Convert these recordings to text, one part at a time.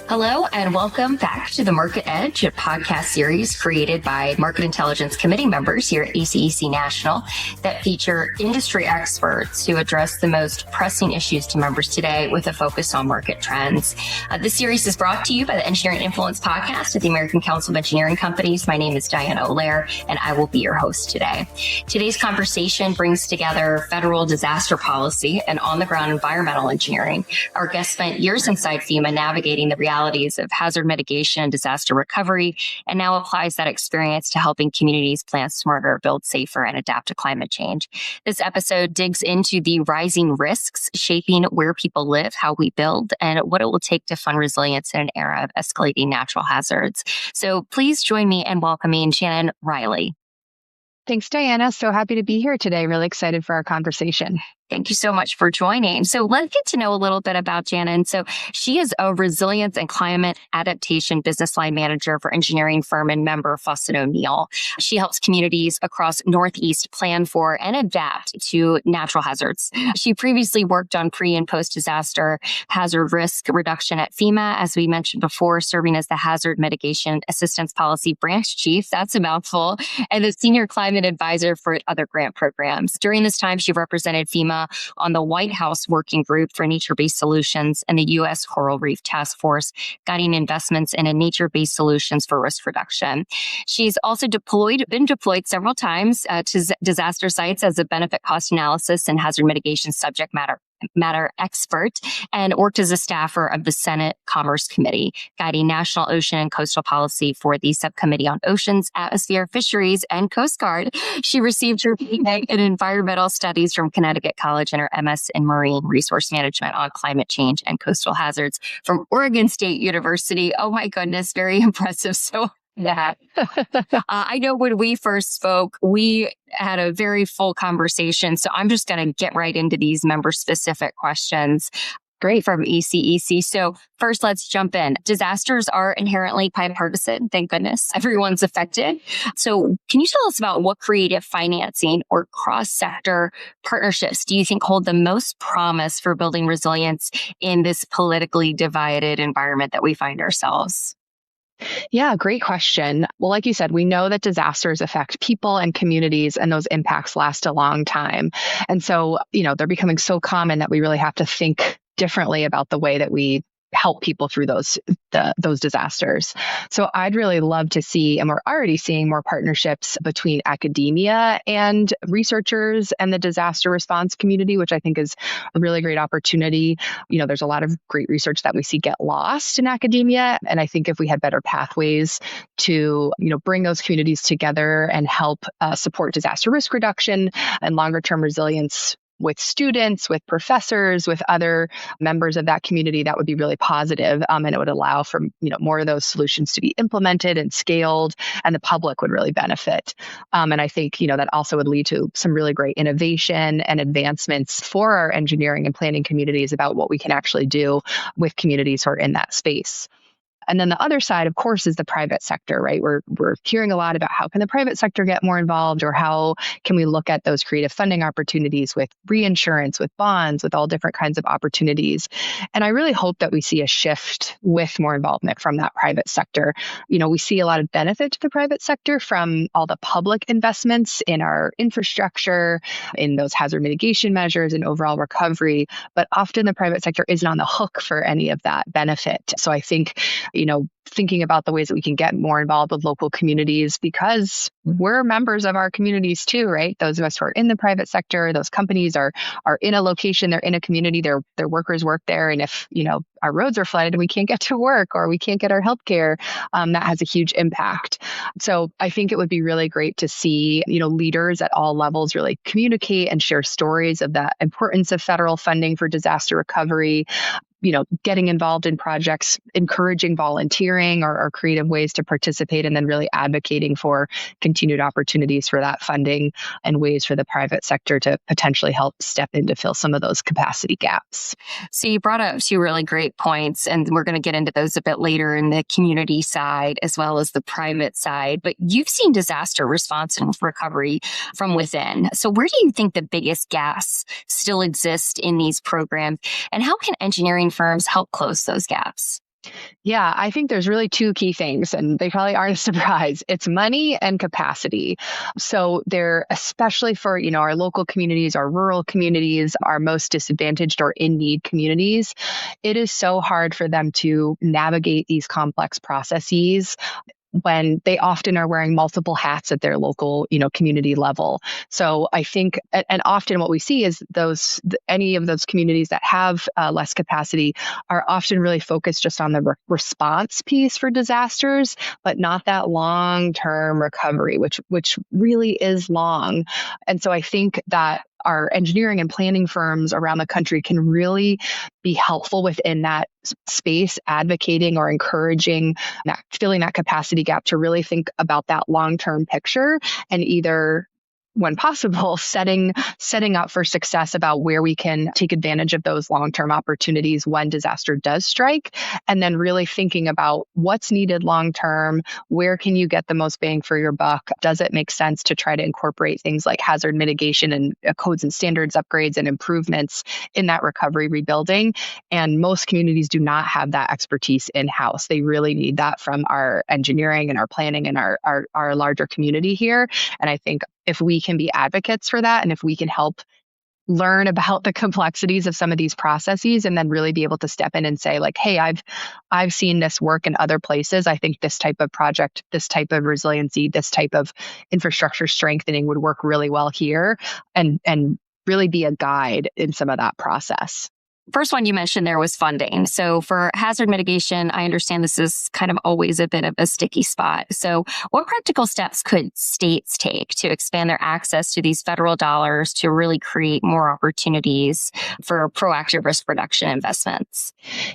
Hello and welcome back to the Market Edge, a podcast series created by Market Intelligence Committee members here at ACEC National that feature industry experts who address the most pressing issues to members today with a focus on market trends. This series is brought to you by the Engineering Influence podcast at the American Council of Engineering Companies. My name is Diana Olaire, and I will be your host today. Today's conversation brings together federal disaster policy and on-the-ground environmental engineering. Our guest spent years inside FEMA navigating the realities of hazard mitigation and disaster recovery, and now applies that experience to helping communities plan smarter, build safer, and adapt to climate change. This episode digs into the rising risks shaping where people live, how we build, and what it will take to fund resilience in an era of escalating natural hazards. So please join me in welcoming Shannon Riley. Thanks, Diana. So happy to be here today. Really excited for our conversation. Thank you so much for joining. So let's get to know a little bit about Shannon. So she is a resilience and climate adaptation business line manager for engineering firm and member Fuss & O'Neill. She helps communities across Northeast plan for and adapt to natural hazards. She previously worked on pre- and post-disaster hazard risk reduction at FEMA, as we mentioned before, serving as the Hazard Mitigation Assistance Policy Branch Chief, that's a mouthful, and the Senior Climate Advisor for other grant programs. During this time, she represented FEMA on the White House Working Group for Nature-Based Solutions and the U.S. Coral Reef Task Force, guiding investments in nature-based solutions for risk reduction. She's also been deployed several times to disaster sites as a benefit cost analysis and hazard mitigation subject matter expert, and worked as a staffer of the Senate Commerce Committee, guiding national ocean and coastal policy for the Subcommittee on Oceans, Atmosphere, Fisheries, and Coast Guard. She received her BA in Environmental Studies from Connecticut College and her MS in Marine Resource Management on climate change and coastal hazards from Oregon State University. Oh my goodness, very impressive. So that. I know when we first spoke, we had a very full conversation. So I'm just going to get right into these member-specific questions. Great, from ACEC. So first, let's jump in. Disasters are inherently bipartisan. Thank goodness. Everyone's affected. So can you tell us about what creative financing or cross-sector partnerships do you think hold the most promise for building resilience in this politically divided environment that we find ourselves? Yeah, great question. Well, like you said, we know that disasters affect people and communities, and those impacts last a long time. And so, they're becoming so common that we really have to think differently about the way that we help people through those disasters. So I'd really love to see, and we're already seeing, more partnerships between academia and researchers and the disaster response community, which I think is a really great opportunity. There's a lot of great research that we see get lost in academia. And I think if we had better pathways to, bring those communities together and help support disaster risk reduction and longer term resilience with students, with professors, with other members of that community, that would be really positive. And it would allow for, more of those solutions to be implemented and scaled, and the public would really benefit. And I think, that also would lead to some really great innovation and advancements for our engineering and planning communities about what we can actually do with communities who are in that space. And then the other side, of course, is the private sector, right? We're hearing a lot about how can the private sector get more involved, or how can we look at those creative funding opportunities with reinsurance, with bonds, with all different kinds of opportunities. And I really hope that we see a shift with more involvement from that private sector. We see a lot of benefit to the private sector from all the public investments in our infrastructure, in those hazard mitigation measures and overall recovery, but often the private sector isn't on the hook for any of that benefit. So I think thinking about the ways that we can get more involved with local communities, because we're members of our communities too, right? Those of us who are in the private sector, those companies are in a location, they're in a community, their workers work there. And if, our roads are flooded and we can't get to work, or we can't get our healthcare, that has a huge impact. So I think it would be really great to see, leaders at all levels really communicate and share stories of the importance of federal funding for disaster recovery, getting involved in projects, encouraging volunteering or creative ways to participate, and then really advocating for continued opportunities for that funding and ways for the private sector to potentially help step in to fill some of those capacity gaps. So you brought up two really great points, and we're going to get into those a bit later in the community side as well as the private side. But you've seen disaster response and recovery from within. So where do you think the biggest gaps still exist in these programs, and how can engineering firms help close those gaps? Yeah, I think there's really two key things, and they probably aren't a surprise. It's money and capacity. So they're especially for, our local communities, our rural communities, our most disadvantaged or in need communities. It is so hard for them to navigate these complex processes when they often are wearing multiple hats at their local, community level. So I think, and often what we see is any of those communities that have less capacity are often really focused just on the response piece for disasters, but not that long-term recovery, which really is long. And so I think that our engineering and planning firms around the country can really be helpful within that space, advocating or encouraging that, filling that capacity gap to really think about that long-term picture and either, when possible, setting up for success about where we can take advantage of those long-term opportunities when disaster does strike, and then really thinking about what's needed long-term, where can you get the most bang for your buck? Does it make sense to try to incorporate things like hazard mitigation and codes and standards upgrades and improvements in that recovery rebuilding? And most communities do not have that expertise in-house. They really need that from our engineering and our planning and our larger community here. And I think if we can be advocates for that, and if we can help learn about the complexities of some of these processes, and then really be able to step in and say, like, hey, I've seen this work in other places. I think this type of project, this type of resiliency, this type of infrastructure strengthening would work really well here, and really be a guide in some of that process. First one you mentioned there was funding. So for hazard mitigation, I understand this is kind of always a bit of a sticky spot. So what practical steps could states take to expand their access to these federal dollars to really create more opportunities for proactive risk reduction investments?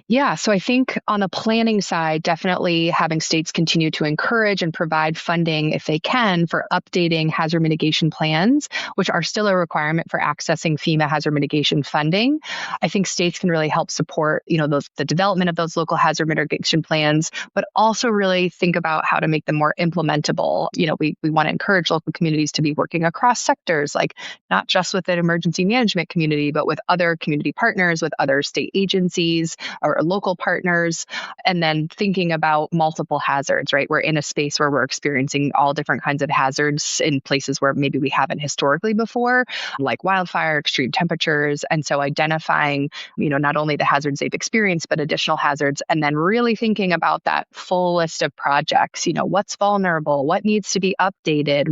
Yeah, so I think on the planning side, definitely having states continue to encourage and provide funding if they can for updating hazard mitigation plans, which are still a requirement for accessing FEMA hazard mitigation funding. I think states can really help support, the development of those local hazard mitigation plans, but also really think about how to make them more implementable. We want to encourage local communities to be working across sectors, like not just with an emergency management community, but with other community partners, with other state agencies or local partners, and then thinking about multiple hazards, right? We're in a space where we're experiencing all different kinds of hazards in places where maybe we haven't historically before, like wildfire, extreme temperatures. And so identifying, not only the hazards they've experienced, but additional hazards, and then really thinking about that full list of projects, what's vulnerable, what needs to be updated,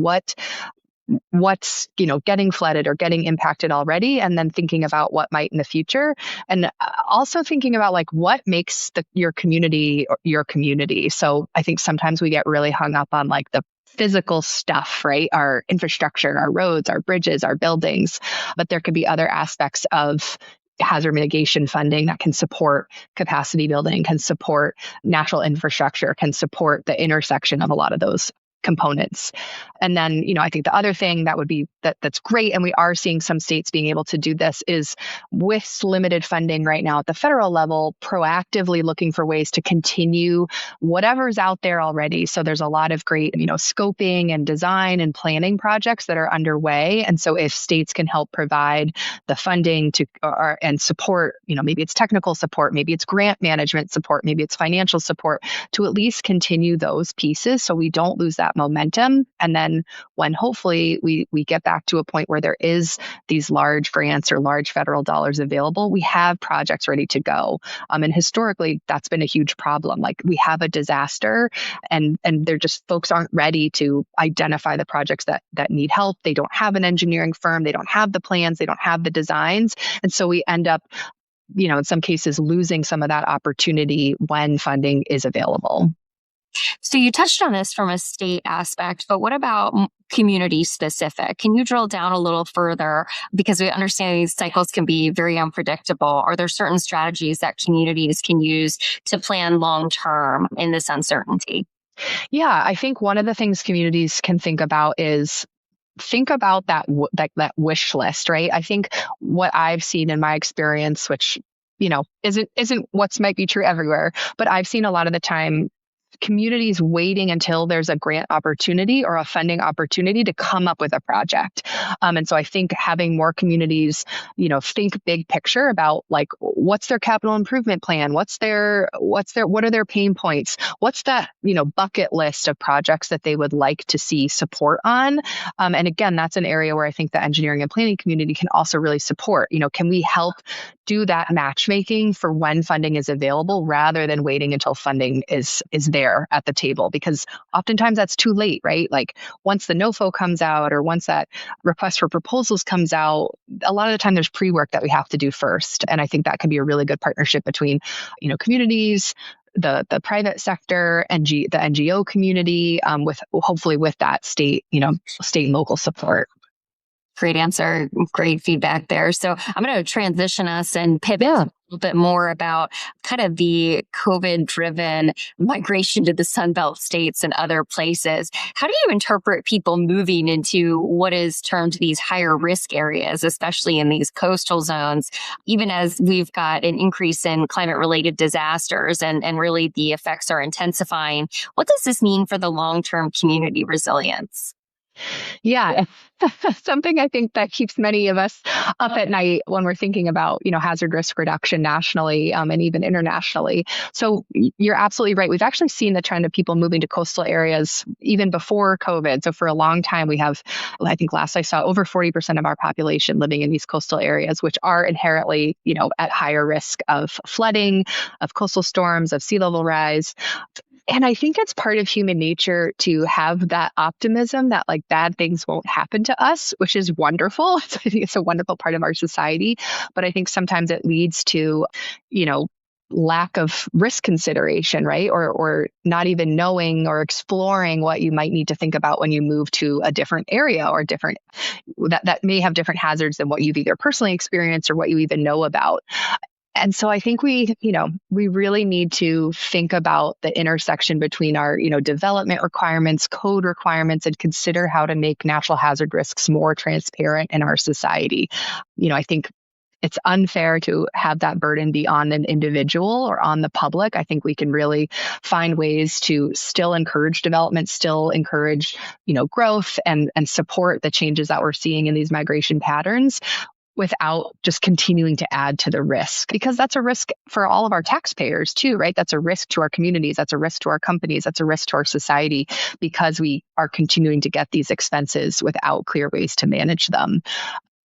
what's getting flooded or getting impacted already, and then thinking about what might in the future, and also thinking about like what makes your community your community. So I think sometimes we get really hung up on like the physical stuff, right? Our infrastructure, our roads, our bridges, our buildings, but there could be other aspects of hazard mitigation funding that can support capacity building, can support natural infrastructure, can support the intersection of a lot of those components. And then, I think the other thing that would be that's great, and we are seeing some states being able to do this, is with limited funding right now at the federal level, proactively looking for ways to continue whatever's out there already. So there's a lot of great, scoping and design and planning projects that are underway. And so if states can help provide the funding and support, maybe it's technical support, maybe it's grant management support, maybe it's financial support, to at least continue those pieces so we don't lose that momentum. And then when hopefully we get back to a point where there is these large grants or large federal dollars available, we have projects ready to go. And historically, that's been a huge problem. Like we have a disaster and they're just, folks aren't ready to identify the projects that need help. They don't have an engineering firm. They don't have the plans. They don't have the designs. And so we end up, in some cases, losing some of that opportunity when funding is available. So you touched on this from a state aspect, but what about community specific? Can you drill down a little further? Because we understand these cycles can be very unpredictable. Are there certain strategies that communities can use to plan long term in this uncertainty? Yeah, I think one of the things communities can think about is think about that wish list, right? I think what I've seen in my experience, which isn't what's might be true everywhere, but I've seen a lot of the time communities waiting until there's a grant opportunity or a funding opportunity to come up with a project. And so I think having more communities, think big picture about like, what's their capital improvement plan? What are their pain points? What's that, bucket list of projects that they would like to see support on? And again, that's an area where I think the engineering and planning community can also really support. Can we help do that matchmaking for when funding is available rather than waiting until funding is there at the table? Because oftentimes that's too late, right? Like once the NOFO comes out or once that request for proposals comes out, a lot of the time there's pre-work that we have to do first. And I think that can be a really good partnership between, communities, the private sector, and the NGO community, with that state and local support. Great answer. Great feedback there. So I'm going to transition us and pivot a little bit more about kind of the COVID-driven migration to the Sunbelt states and other places. How do you interpret people moving into what is termed these higher risk areas, especially in these coastal zones, even as we've got an increase in climate-related disasters and really the effects are intensifying? What does this mean for the long-term community resilience? Yeah, something I think that keeps many of us up at night when we're thinking about, hazard risk reduction nationally, and even internationally. So you're absolutely right. We've actually seen the trend of people moving to coastal areas even before COVID. So for a long time, we have, I think last I saw, over 40% of our population living in these coastal areas, which are inherently, at higher risk of flooding, of coastal storms, of sea level rise. And I think it's part of human nature to have that optimism that like bad things won't happen to us, which is wonderful. So I think it's a wonderful part of our society. But I think sometimes it leads to, lack of risk consideration, right? Or not even knowing or exploring what you might need to think about when you move to a different area or that may have different hazards than what you've either personally experienced or what you even know about. And so I think we really need to think about the intersection between our, development requirements, code requirements, and consider how to make natural hazard risks more transparent in our society. I think it's unfair to have that burden be on an individual or on the public. I think we can really find ways to still encourage development, still encourage, growth and support the changes that we're seeing in these migration patterns, without just continuing to add to the risk, because that's a risk for all of our taxpayers too, right? That's a risk to our communities. That's a risk to our companies. That's a risk to our society, because we are continuing to get these expenses without clear ways to manage them.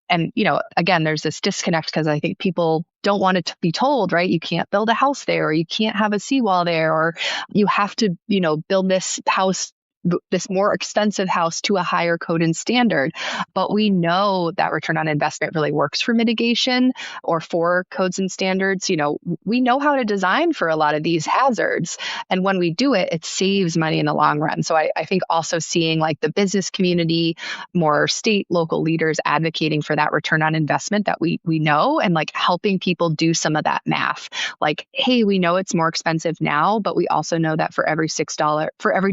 And, again, there's this disconnect because I think people don't want it to be told, right? You can't build a house there, or you can't have a seawall there, or you have to, build this more expensive house to a higher code and standard. But we know that return on investment really works for mitigation or for codes and standards. We know how to design for a lot of these hazards. And when we do it, it saves money in the long run. So I think also seeing like the business community, more state, local leaders advocating for that return on investment that we know, and like helping people do some of that math. Like, hey, we know it's more expensive now, but we also know that for every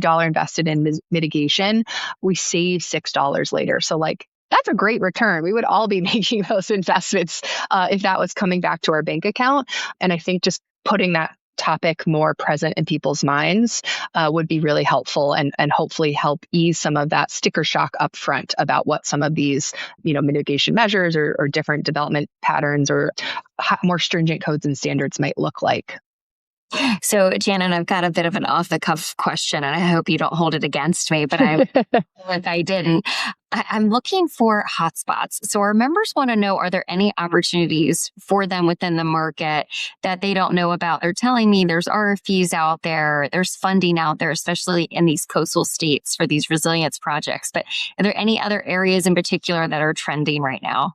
dollar invested in mitigation, we save $6 later. So like, that's a great return. We would all be making those investments if that was coming back to our bank account. And I think just putting that topic more present in people's minds would be really helpful and hopefully help ease some of that sticker shock up front about what some of these, mitigation measures or different development patterns or more stringent codes and standards might look like. So, Janet, I've got a bit of an off-the-cuff question, and I hope you don't hold it against me, but if I didn't, I'm looking for hotspots. So our members want to know, are there any opportunities for them within the market that they don't know about? They're telling me there's RFPs out there, there's funding out there, especially in these coastal states for these resilience projects. But are there any other areas in particular that are trending right now?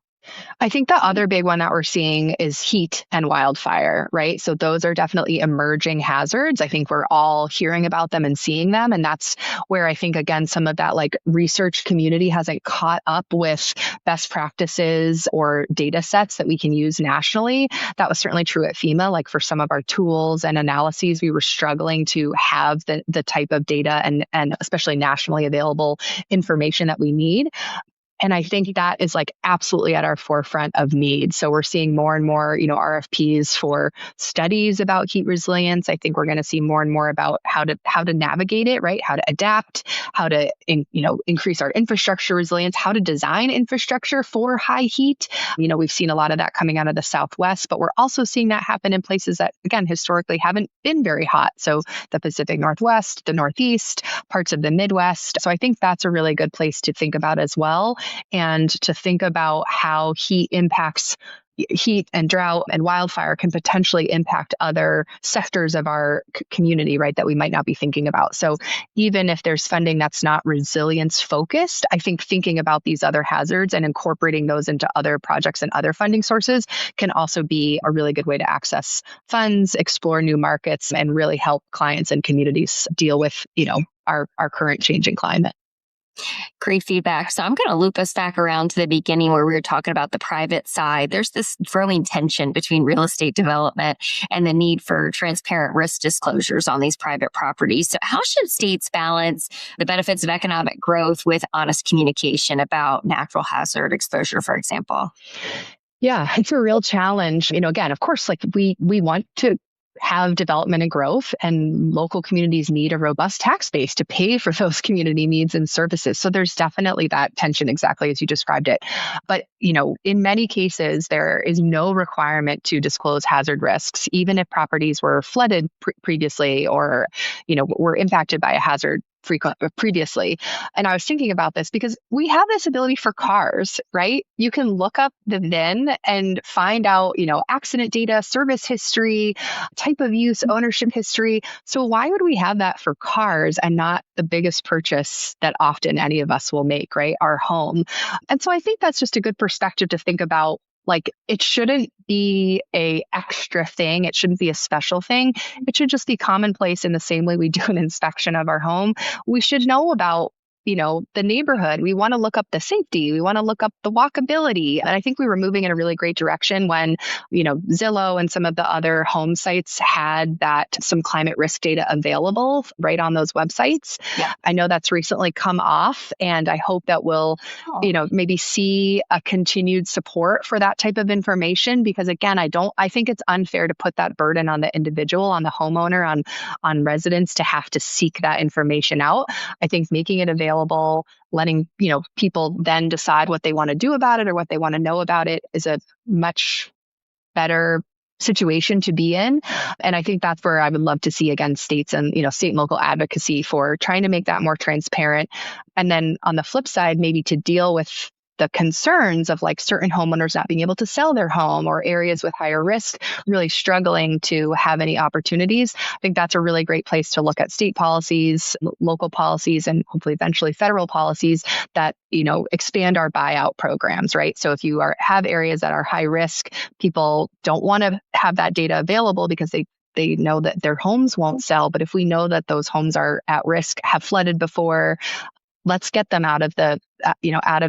I think the other big one that we're seeing is heat and wildfire, right? So those are definitely emerging hazards. I think we're all hearing about them and seeing them. And that's where I think, again, some of that like research community hasn't caught up with best practices or data sets that we can use nationally. That was certainly true at FEMA. Like for some of our tools and analyses, we were struggling to have the type of data and especially nationally available information that we need. And I think that is like absolutely at our forefront of need. So we're seeing more and more, RFPs for studies about heat resilience. I think we're going to see more and more about how to navigate it, right? How to adapt, how to increase our infrastructure resilience, how to design infrastructure for high heat. We've seen a lot of that coming out of the Southwest, but we're also seeing that happen in places that, again, historically haven't been very hot. So the Pacific Northwest, the Northeast, parts of the Midwest. So I think that's a really good place to think about as well, and to think about how heat and drought and wildfire can potentially impact other sectors of our community, right, that we might not be thinking about. So even if there's funding that's not resilience focused, I think thinking about these other hazards and incorporating those into other projects and other funding sources can also be a really good way to access funds, explore new markets, and really help clients and communities deal with, our current changing climate. Great feedback. So I'm going to loop us back around to the beginning where we were talking about the private side. There's this growing tension between real estate development and the need for transparent risk disclosures on these private properties. So how should states balance the benefits of economic growth with honest communication about natural hazard exposure, for example? Yeah, it's a real challenge. Again, of course, like we want to have development and growth, and local communities need a robust tax base to pay for those community needs and services. So there's definitely that tension, exactly as you described it. But, in many cases, there is no requirement to disclose hazard risks, even if properties were flooded previously, or, were impacted by a hazard previously. And I was thinking about this because we have this ability for cars, right? You can look up the VIN and find out, accident data, service history, type of use, ownership history. So why would we have that for cars and not the biggest purchase that often any of us will make, right? Our home. And so I think that's just a good perspective to think about. Like, it shouldn't be a extra thing. It shouldn't be a special thing. It should just be commonplace in the same way we do an inspection of our home. We should know about, the neighborhood. We want to look up the safety. We want to look up the walkability. And I think we were moving in a really great direction when, Zillow and some of the other home sites had some climate risk data available right on those websites. Yeah. I know that's recently come off, and I hope that we'll, maybe see a continued support for that type of information, because again, I think it's unfair to put that burden on the individual, on the homeowner, on residents to have to seek that information out. I think making it available, letting people then decide what they want to do about it or what they want to know about it, is a much better situation to be in. And I think that's where I would love to see, again, states and state and local advocacy for trying to make that more transparent. And then on the flip side, maybe to deal with the concerns of like certain homeowners not being able to sell their home, or areas with higher risk really struggling to have any opportunities. I think that's a really great place to look at state policies, local policies, and hopefully eventually federal policies that, expand our buyout programs, right? So if you have areas that are high risk, people don't want to have that data available because they know that their homes won't sell. But if we know that those homes are at risk, have flooded before, let's get them out of the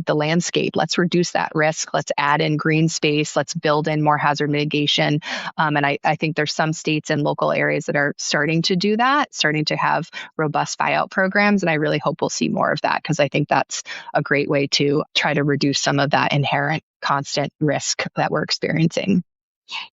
landscape. Let's reduce that risk. Let's add in green space. Let's build in more hazard mitigation. And I think there's some states and local areas that are starting to do that, starting to have robust buyout programs. And I really hope we'll see more of that, because I think that's a great way to try to reduce some of that inherent constant risk that we're experiencing.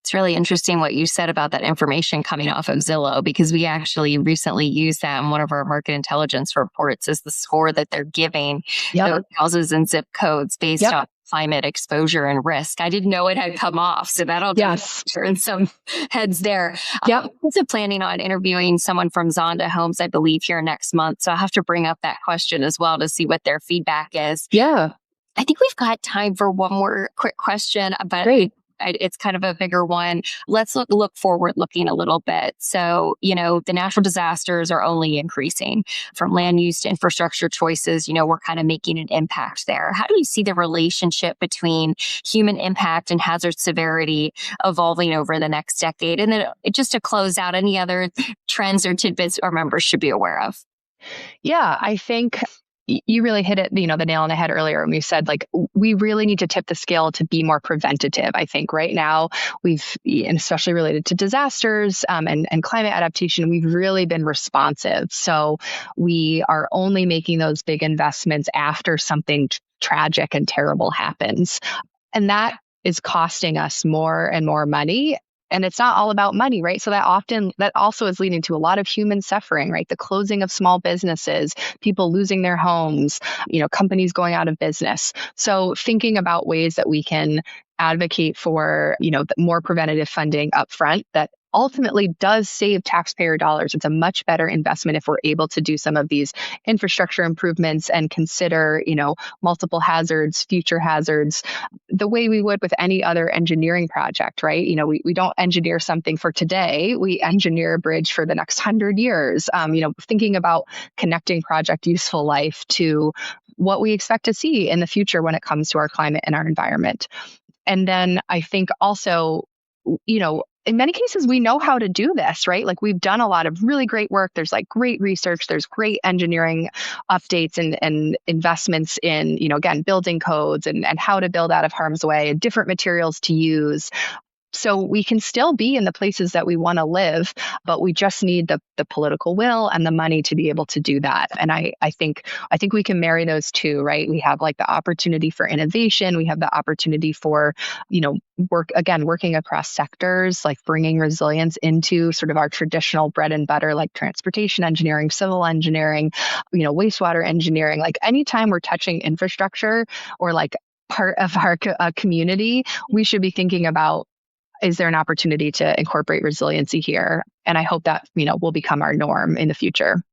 It's really interesting what you said about that information coming off of Zillow, because we actually recently used that in one of our market intelligence reports as the score that they're giving those houses and zip codes based on climate exposure and risk. I didn't know it had come off, so that'll turn some heads there. I'm also planning on interviewing someone from Zonda Homes, I believe, here next month. So I'll have to bring up that question as well to see what their feedback is. Yeah. I think we've got time for one more quick question, but great. It's kind of a bigger one. Let's look forward looking a little bit. So, the natural disasters are only increasing, from land use to infrastructure choices. We're kind of making an impact there. How do you see the relationship between human impact and hazard severity evolving over the next decade? And then just to close out, any other trends or tidbits our members should be aware of? Yeah, I think you really hit it, the nail on the head earlier when we said, like, we really need to tip the scale to be more preventative. I think right now and especially related to disasters and climate adaptation, we've really been responsive. So we are only making those big investments after something tragic and terrible happens. And that is costing us more and more money. And it's not all about money, right? So that also is leading to a lot of human suffering, right? The closing of small businesses, people losing their homes, companies going out of business. So thinking about ways that we can advocate for, more preventative funding upfront that ultimately does save taxpayer dollars. It's a much better investment if we're able to do some of these infrastructure improvements and consider, multiple hazards, future hazards, the way we would with any other engineering project, right? We don't engineer something for today. We engineer a bridge for the next 100 years. Thinking about connecting project useful life to what we expect to see in the future when it comes to our climate and our environment. And then I think also, in many cases, we know how to do this, right? Like we've done a lot of really great work. There's like great research. There's great engineering updates and investments in, again, building codes and how to build out of harm's way and different materials to use. So we can still be in the places that we want to live, but we just need the political will and the money to be able to do that. And I think we can marry those two, right? We have like the opportunity for innovation. We have the opportunity for, working across sectors, like bringing resilience into sort of our traditional bread and butter, like transportation engineering, civil engineering, wastewater engineering. Like anytime we're touching infrastructure or like part of our community, we should be thinking about, is there an opportunity to incorporate resiliency here? And I hope that, will become our norm in the future.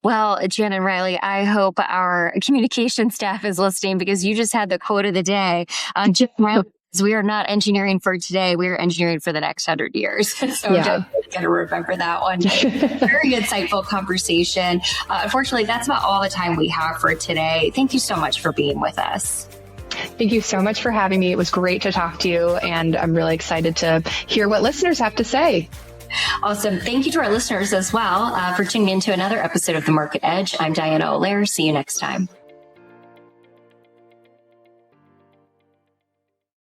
Well, Jen and Riley, I hope our communication staff is listening because you just had the quote of the day. Jen and Riley, we are not engineering for today. We are engineering for the next 100 years. So I'm just going to remember that one. Very insightful conversation. Unfortunately, that's about all the time we have for today. Thank you so much for being with us. Thank you so much for having me. It was great to talk to you, and I'm really excited to hear what listeners have to say. Awesome. Thank you to our listeners as well for tuning in to another episode of The Market Edge. I'm Diana O'Leary. See you next time.